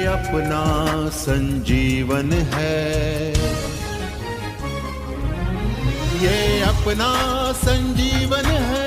अपना संजीवन है, ये अपना संजीवन है।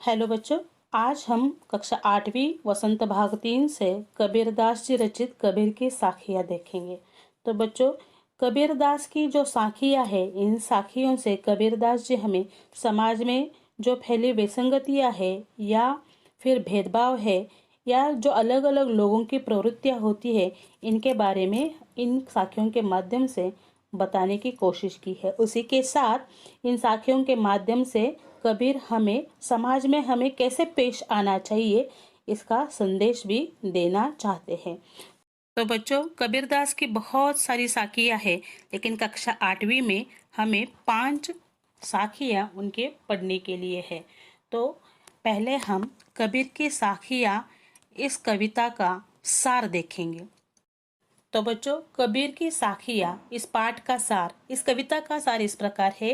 हेलो बच्चों, आज हम कक्षा 8वीं वसंत भाग 3 से कबीरदास जी रचित कबीर की साखियाँ देखेंगे। तो बच्चों, कबीरदास की जो साखियाँ है, इन साखियों से कबीरदास जी हमें समाज में जो फैली विसंगतियाँ है या फिर भेदभाव है या जो अलग अलग लोगों की प्रवृत्तियाँ होती है, इनके बारे में इन साखियों के माध्यम से बताने की कोशिश की है। उसी के साथ इन साखियों के माध्यम से कबीर हमें समाज में हमें कैसे पेश आना चाहिए, इसका संदेश भी देना चाहते हैं। तो बच्चों, कबीरदास की बहुत सारी साखियाँ हैं, लेकिन कक्षा 8वीं में हमें 5 साखियाँ उनके पढ़ने के लिए है। तो पहले हम कबीर की साखियाँ इस कविता का सार देखेंगे। तो बच्चों, कबीर की साखियाँ इस पाठ का सार, इस कविता का सार इस प्रकार है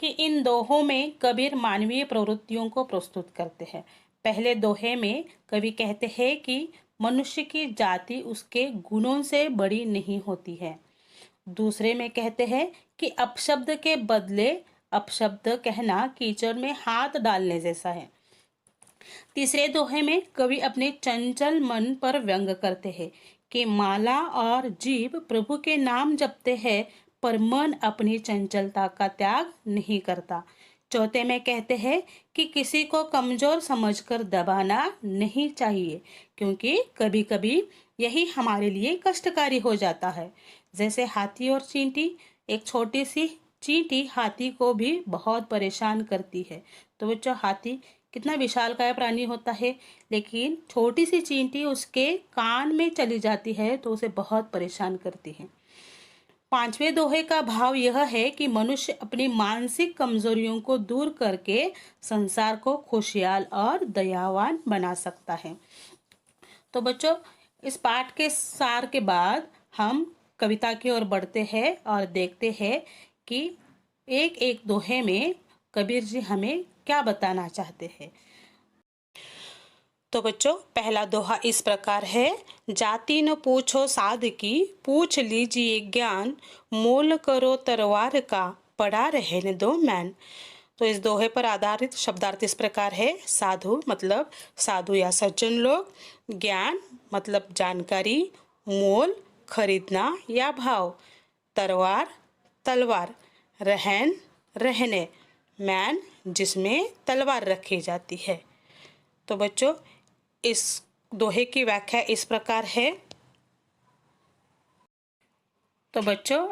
कि इन दोहों में कबीर मानवीय प्रवृत्तियों को प्रस्तुत करते हैं। पहले दोहे में कवि कहते हैं कि मनुष्य की जाति उसके गुणों से बड़ी नहीं होती है। दूसरे में कहते हैं कि अपशब्द के बदले अपशब्द कहना कीचड़ में हाथ डालने जैसा है। तीसरे दोहे में कवि अपने चंचल मन पर व्यंग करते हैं कि माला और जीभ प्रभु के नाम जपते हैं, पर मन अपनी चंचलता का त्याग नहीं करता। चौथे में कहते हैं कि किसी को कमजोर समझकर दबाना नहीं चाहिए, क्योंकि कभी कभी यही हमारे लिए कष्टकारी हो जाता है। जैसे हाथी और चींटी, एक छोटी सी चींटी हाथी को भी बहुत परेशान करती है। तो बच्चों, हाथी कितना विशालकाय प्राणी होता है, लेकिन छोटी सी चींटी उसके कान में चली जाती है तो उसे बहुत परेशान करती है। पांचवें दोहे का भाव यह है कि मनुष्य अपनी मानसिक कमजोरियों को दूर करके संसार को खुशहाल और दयावान बना सकता है। तो बच्चों, इस पाठ के सार के बाद हम कविता की ओर बढ़ते हैं और देखते हैं कि एक एक दोहे में कबीर जी हमें क्या बताना चाहते हैं। तो बच्चों, पहला दोहा इस प्रकार है। जाति न पूछो साध की, पूछ लीजिए ज्ञान, मोल करो तरवार का, पड़ा रहने दो मैन। तो इस दोहे पर आधारित शब्दार्थ इस प्रकार है। साधु मतलब साधु या सज्जन लोग, ज्ञान मतलब जानकारी, मोल खरीदना या भाव, तरवार तलवार, रहन रहने, मैन जिसमें तलवार रखी जाती है। तो बच्चों, इस दोहे की व्याख्या इस प्रकार है। तो बच्चों,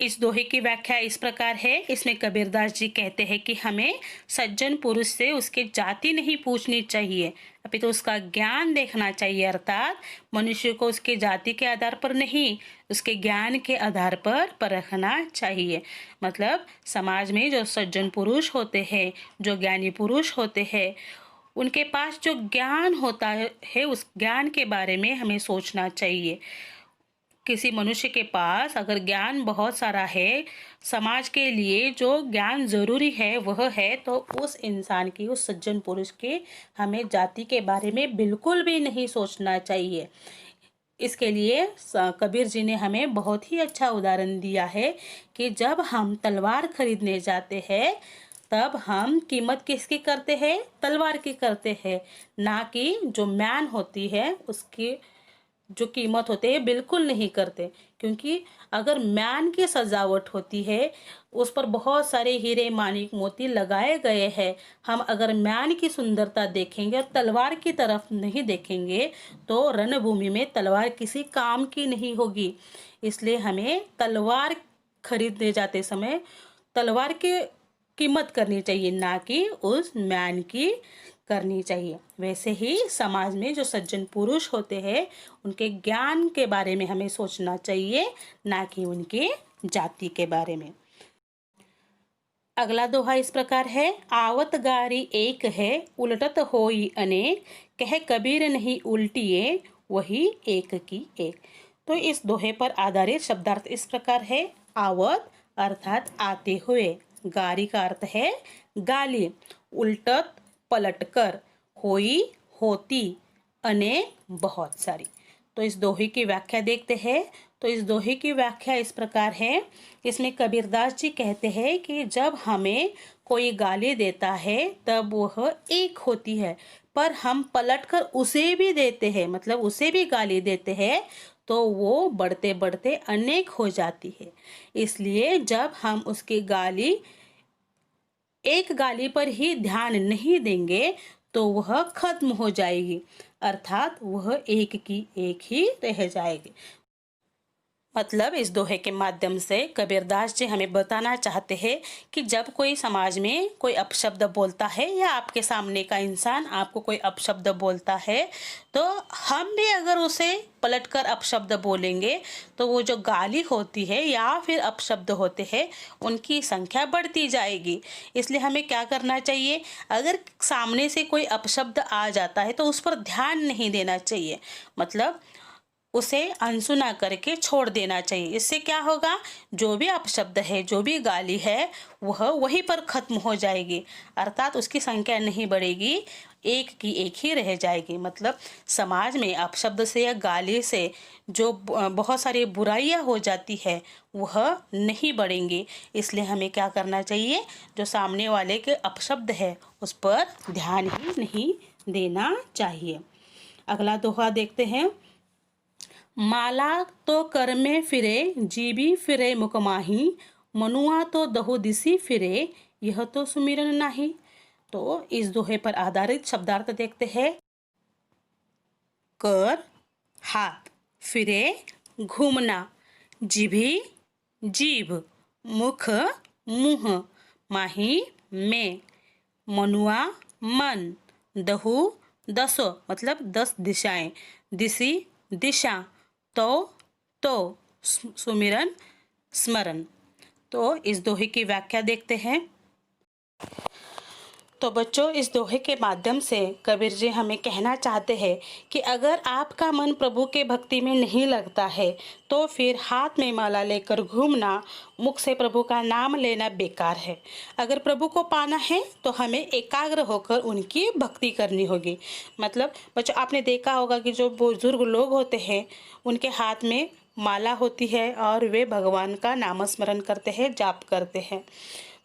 इस दोहे की व्याख्या इस प्रकार है। इसमें कबीरदास जी कहते हैं कि हमें सज्जन पुरुष से उसकी जाति नहीं पूछनी चाहिए, अभी तो उसका ज्ञान देखना चाहिए। अर्थात मनुष्य को उसके जाति के आधार पर नहीं, उसके ज्ञान के आधार पर परखना चाहिए। मतलब समाज में जो सज्जन पुरुष होते हैं, जो ज्ञानी पुरुष होते हैं, उनके पास जो ज्ञान होता है उस ज्ञान के बारे में हमें सोचना चाहिए। किसी मनुष्य के पास अगर ज्ञान बहुत सारा है, समाज के लिए जो ज्ञान जरूरी है वह है, तो उस इंसान की, उस सज्जन पुरुष के हमें जाति के बारे में बिल्कुल भी नहीं सोचना चाहिए। इसके लिए कबीर जी ने हमें बहुत ही अच्छा उदाहरण दिया है कि जब हम तलवार खरीदने जाते हैं तब हम कीमत किसकी करते हैं? तलवार की करते हैं, ना कि जो म्यान होती है उसकी जो कीमत होती है बिल्कुल नहीं करते। क्योंकि अगर म्यान की सजावट होती है, उस पर बहुत सारे हीरे मानिक मोती लगाए गए हैं, हम अगर म्यान की सुंदरता देखेंगे और तलवार की तरफ नहीं देखेंगे तो रणभूमि में तलवार किसी काम की नहीं होगी। इसलिए हमें तलवार खरीदने जाते समय तलवार की कीमत करनी चाहिए, ना कि उस म्यान की करनी चाहिए। वैसे ही समाज में जो सज्जन पुरुष होते हैं उनके ज्ञान के बारे में हमें सोचना चाहिए, ना कि उनके जाति के बारे में। अगला दोहा इस प्रकार है। आवत गारी एक है, उलटत होई अनेक, कह कबीर नहीं उल्टिए, वही एक की एक। तो इस दोहे पर आधारित शब्दार्थ इस प्रकार है। आवत अर्थात आते हुए, गारी का अर्थ है गाली, उल्टत पलटकर, होई होती, अनेक बहुत सारी। तो इस दोहे की व्याख्या देखते हैं। तो इस दोहे की व्याख्या इस प्रकार है। इसमें कबीरदास जी कहते हैं कि जब हमें कोई गाली देता है तब वह एक होती है, पर हम पलटकर उसे भी देते हैं, मतलब उसे भी गाली देते हैं, तो वो बढ़ते बढ़ते अनेक हो जाती है। इसलिए जब हम उसकी गाली, एक गाली पर ही ध्यान नहीं देंगे तो वह खत्म हो जाएगी, अर्थात वह एक की एक ही रह जाएगी। मतलब इस दोहे के माध्यम से कबीरदास जी हमें बताना चाहते हैं कि जब कोई समाज में कोई अपशब्द बोलता है या आपके सामने का इंसान आपको कोई अपशब्द बोलता है, तो हम भी अगर उसे पलटकर अपशब्द बोलेंगे तो वो जो गाली होती है या फिर अपशब्द होते हैं उनकी संख्या बढ़ती जाएगी। इसलिए हमें क्या करना चाहिए, अगर सामने से कोई अपशब्द आ जाता है तो उस पर ध्यान नहीं देना चाहिए, मतलब उसे अनसुना करके छोड़ देना चाहिए। इससे क्या होगा, जो भी अपशब्द है, जो भी गाली है, वह वहीं पर खत्म हो जाएगी, अर्थात उसकी संख्या नहीं बढ़ेगी, एक की एक ही रह जाएगी। मतलब समाज में अपशब्द से या गाली से जो बहुत सारी बुराइयां हो जाती है वह नहीं बढ़ेंगी। इसलिए हमें क्या करना चाहिए, जो सामने वाले के अपशब्द है उस पर ध्यान ही नहीं देना चाहिए। अगला दोहा देखते हैं। माला तो कर में फिरे, जीबी फिरे मुकमाही, मनुआ तो दहो दिसी फिरे, यह तो सुमिरन नाही। तो इस दोहे पर आधारित शब्दार्थ देखते हैं। कर हाथ, फिरे घूमना, जीभी जीभ, मुख मुंह, माही में, मनुआ मन, दहु दसो मतलब 10 दिशाएं, दिसी दिशा, तो सुमिरन स्मरण। तो इस दोहे की व्याख्या देखते हैं। तो बच्चों, इस दोहे के माध्यम से कबीर जी हमें कहना चाहते हैं कि अगर आपका मन प्रभु के भक्ति में नहीं लगता है तो फिर हाथ में माला लेकर घूमना, मुख से प्रभु का नाम लेना बेकार है। अगर प्रभु को पाना है तो हमें एकाग्र होकर उनकी भक्ति करनी होगी। मतलब बच्चों, आपने देखा होगा कि जो बुजुर्ग लोग होते हैं उनके हाथ में माला होती है और वे भगवान का नाम स्मरण करते हैं, जाप करते हैं,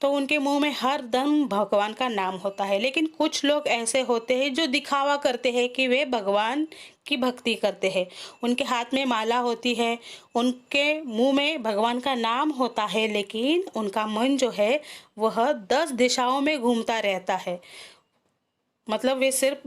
तो उनके मुंह में हर दम भगवान का नाम होता है। लेकिन कुछ लोग ऐसे होते हैं जो दिखावा करते हैं कि वे भगवान की भक्ति करते हैं, उनके हाथ में माला होती है, उनके मुंह में भगवान का नाम होता है, लेकिन उनका मन जो है वह 10 दिशाओं में घूमता रहता है। मतलब वे सिर्फ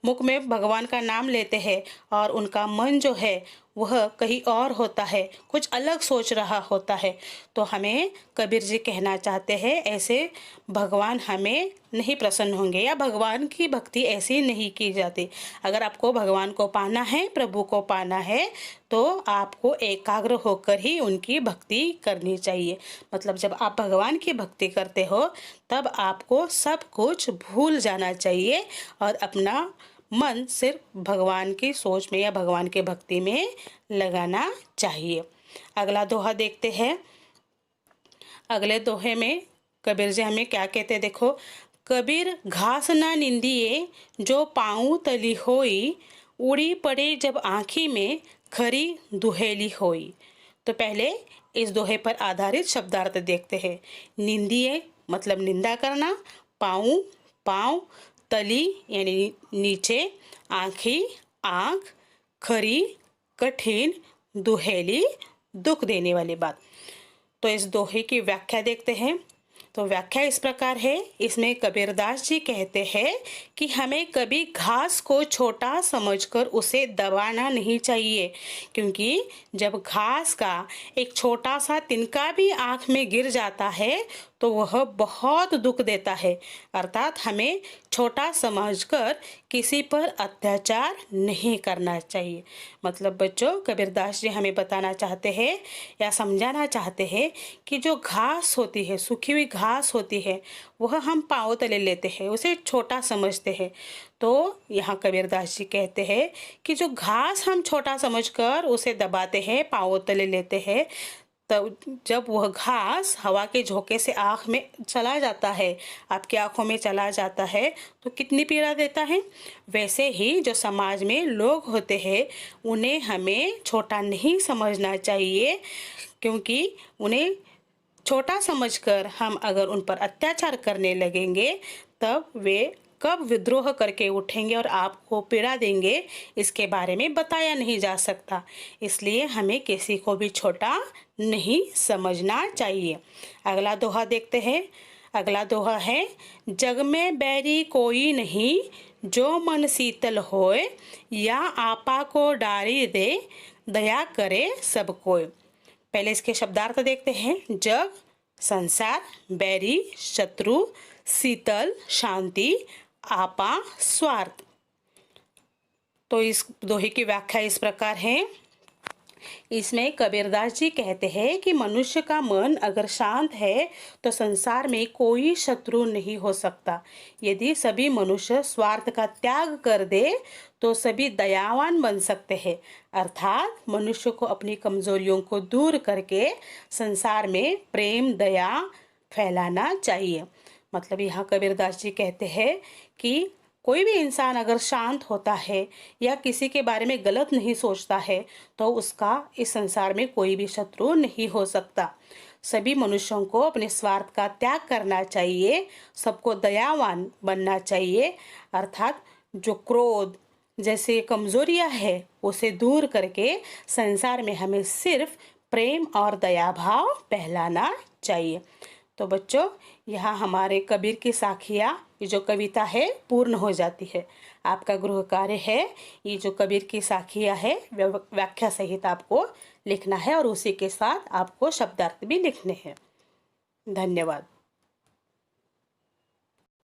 मुख में भगवान का नाम लेते हैं और उनका मन जो है वह कहीं और होता है, कुछ अलग सोच रहा होता है। तो हमें कबीर जी कहना चाहते हैं, ऐसे भगवान हमें नहीं प्रसन्न होंगे या भगवान की भक्ति ऐसी नहीं की जाती। अगर आपको भगवान को पाना है, प्रभु को पाना है, तो आपको एकाग्र होकर ही उनकी भक्ति करनी चाहिए। मतलब जब आप भगवान की भक्ति करते हो तब आपको सब कुछ भूल जाना चाहिए और अपना मन सिर्फ भगवान की सोच में या भगवान के भक्ति में लगाना चाहिए। अगला दोहा देखते हैं। अगले दोहे में कबीर जी हमें क्या कहते हैं, देखो। कबीर घास ना निंदिए, जो पाँव तली होई, उड़ी पड़े जब आँखी में, खरी दुहेली होई। तो पहले इस दोहे पर आधारित शब्दार्थ देखते हैं। निंदिए मतलब निंदा करना, पाँव पाँव, तली यानी नीचे, आँखी आँख, खरी कठिन, दुहेली दुख देने वाली बात। तो इस दोहे की व्याख्या देखते हैं। तो व्याख्या इस प्रकार है। इसमें कबीरदास जी कहते हैं कि हमें कभी घास को छोटा समझकर उसे दबाना नहीं चाहिए, क्योंकि जब घास का एक छोटा सा तिनका भी आँख में गिर जाता है तो वह बहुत दुख देता है। अर्थात हमें छोटा समझकर किसी पर अत्याचार नहीं करना चाहिए। मतलब बच्चों, कबीरदास जी हमें बताना चाहते हैं या समझाना चाहते हैं कि जो घास होती है, सूखी हुई घास होती है, वह हम पाँव तले लेते हैं, उसे छोटा समझते हैं। तो यहाँ कबीरदास जी कहते हैं कि जो घास हम छोटा समझकर उसे दबाते हैं, पाँव तले लेते हैं, तब जब वह घास हवा के झोंके से आँख में चला जाता है, आपकी आँखों में चला जाता है, तो कितनी पीड़ा देता है। वैसे ही जो समाज में लोग होते हैं, उन्हें हमें छोटा नहीं समझना चाहिए, क्योंकि उन्हें छोटा समझकर हम अगर उन पर अत्याचार करने लगेंगे, तब वे कब विद्रोह करके उठेंगे और आपको पीड़ा देंगे, इसके बारे में बताया नहीं जा सकता। इसलिए हमें किसी को भी छोटा नहीं समझना चाहिए। अगला दोहा देखते हैं। अगला दोहा है, जग में बैरी कोई नहीं, जो मन शीतल होए, या आपा को डारी दे, दया करे सब कोई। पहले इसके शब्दार्थ देखते हैं। जग संसार, बैरी शत्रु, शीतल शांति, आपा स्वार्थ। तो इस दोहे की व्याख्या इस प्रकार है। इसमें कबीरदास जी कहते हैं कि मनुष्य का मन अगर शांत है तो संसार में कोई शत्रु नहीं हो सकता। यदि सभी मनुष्य स्वार्थ का त्याग कर दे तो सभी दयावान बन सकते हैं। अर्थात मनुष्य को अपनी कमजोरियों को दूर करके संसार में प्रेम दया फैलाना चाहिए। मतलब यहाँ कबीरदास जी कहते हैं कि कोई भी इंसान अगर शांत होता है या किसी के बारे में गलत नहीं सोचता है तो उसका इस संसार में कोई भी शत्रु नहीं हो सकता। सभी मनुष्यों को अपने स्वार्थ का त्याग करना चाहिए, सबको दयावान बनना चाहिए। अर्थात जो क्रोध जैसे कमजोरियां है उसे दूर करके संसार में हमें सिर्फ प्रेम और दया भाव फैलाना चाहिए। तो बच्चों, यहाँ हमारे कबीर की साखियाँ, ये जो कविता है, पूर्ण हो जाती है। आपका गृह कार्य है ये जो कबीर की साखियाँ है व्याख्या सहित आपको लिखना है और उसी के साथ आपको शब्दार्थ भी लिखने हैं। धन्यवाद।